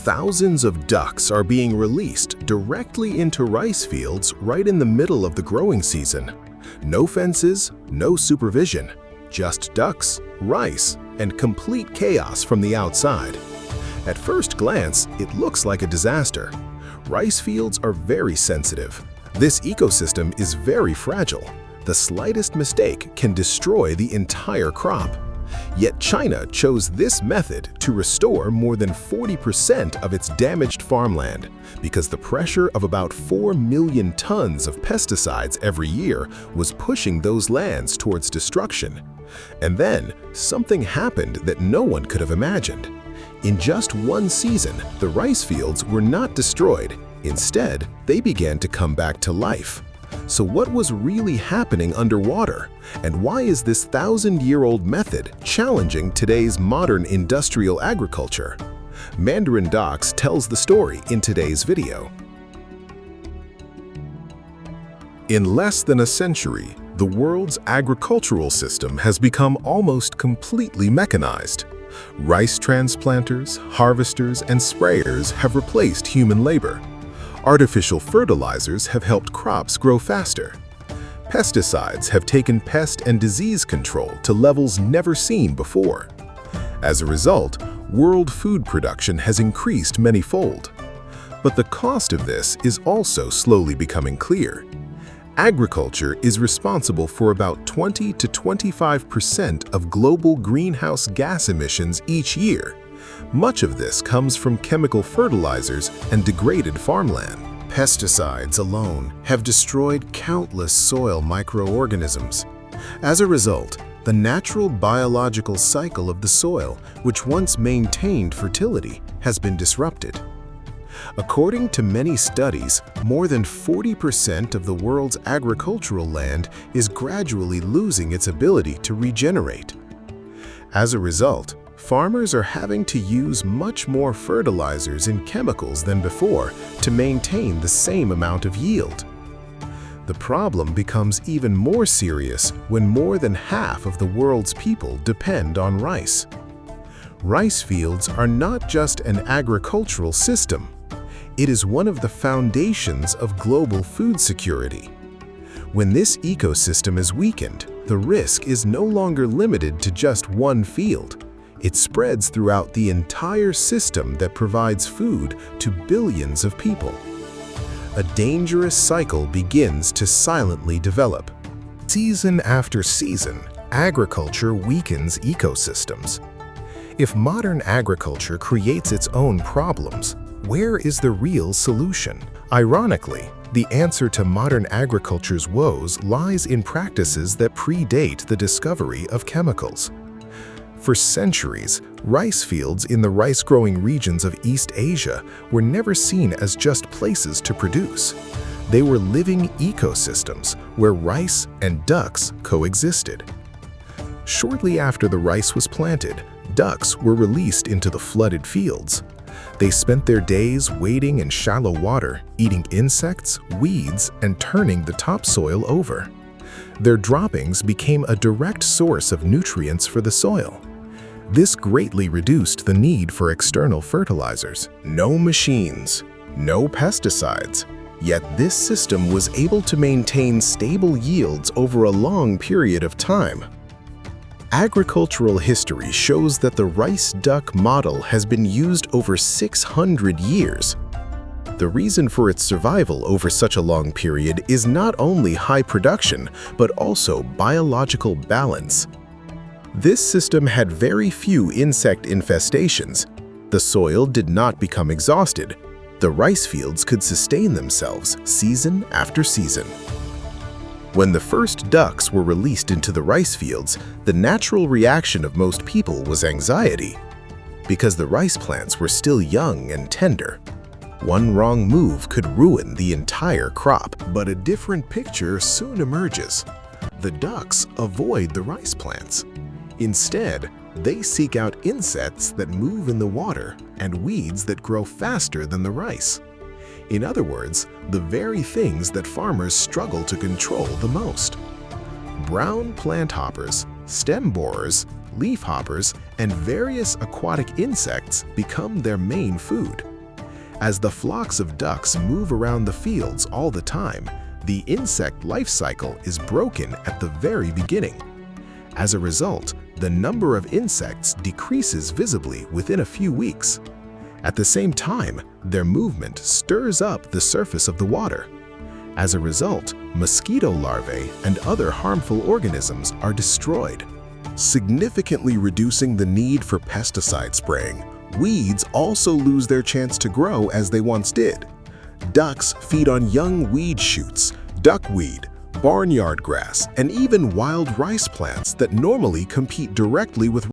Thousands of ducks are being released directly into rice fields right in the middle of the growing season. No fences, no supervision, just ducks, rice, and complete chaos from the outside. At first glance, it looks like a disaster. Rice fields are very sensitive. This ecosystem is very fragile. The slightest mistake can destroy the entire crop. Yet China chose this method to restore more than 40% of its damaged farmland because the pressure of about 4 million tons of pesticides every year was pushing those lands towards destruction. And then something happened that no one could have imagined. In just one season, the rice fields were not destroyed. Instead, they began to come back to life. So what was really happening underwater? And why is this 1,000-year-old method challenging today's modern industrial agriculture? Mandarin Docs tells the story in today's video. In less than a century, the world's agricultural system has become almost completely mechanized. Rice transplanters, harvesters, and sprayers have replaced human labor. Artificial fertilizers have helped crops grow faster. Pesticides have taken pest and disease control to levels never seen before. As a result, world food production has increased many-fold. But the cost of this is also slowly becoming clear. Agriculture is responsible for about 20 to 25% of global greenhouse gas emissions each year. Much of this comes from chemical fertilizers and degraded farmland. Pesticides alone have destroyed countless soil microorganisms. As a result, the natural biological cycle of the soil, which once maintained fertility, has been disrupted. According to many studies, more than 40% of the world's agricultural land is gradually losing its ability to regenerate. As a result, farmers are having to use much more fertilizers and chemicals than before to maintain the same amount of yield. The problem becomes even more serious when more than half of the world's people depend on rice. Rice fields are not just an agricultural system. It is one of the foundations of global food security. When this ecosystem is weakened, the risk is no longer limited to just one field. It spreads throughout the entire system that provides food to billions of people. A dangerous cycle begins to silently develop. Season after season, agriculture weakens ecosystems. If modern agriculture creates its own problems, where is the real solution? Ironically, the answer to modern agriculture's woes lies in practices that predate the discovery of chemicals. For centuries, rice fields in the rice-growing regions of East Asia were never seen as just places to produce. They were living ecosystems where rice and ducks coexisted. Shortly after the rice was planted, ducks were released into the flooded fields. They spent their days wading in shallow water, eating insects, weeds, and turning the topsoil over. Their droppings became a direct source of nutrients for the soil. This greatly reduced the need for external fertilizers. No machines, no pesticides. Yet this system was able to maintain stable yields over a long period of time. Agricultural history shows that the rice duck model has been used over 600 years. The reason for its survival over such a long period is not only high production, but also biological balance. This system had very few insect infestations. The soil did not become exhausted. The rice fields could sustain themselves season after season. When the first ducks were released into the rice fields, the natural reaction of most people was anxiety, because the rice plants were still young and tender. One wrong move could ruin the entire crop. But a different picture soon emerges. The ducks avoid the rice plants. Instead, they seek out insects that move in the water and weeds that grow faster than the rice. In other words, the very things that farmers struggle to control the most. Brown plant hoppers, stem borers, leaf hoppers, and various aquatic insects become their main food. As the flocks of ducks move around the fields all the time, the insect life cycle is broken at the very beginning. As a result, the number of insects decreases visibly within a few weeks. At the same time, their movement stirs up the surface of the water. As a result, mosquito larvae and other harmful organisms are destroyed, significantly reducing the need for pesticide spraying. Weeds also lose their chance to grow as they once did. Ducks feed on young weed shoots, duckweed, barnyard grass, and even wild rice plants that normally compete directly with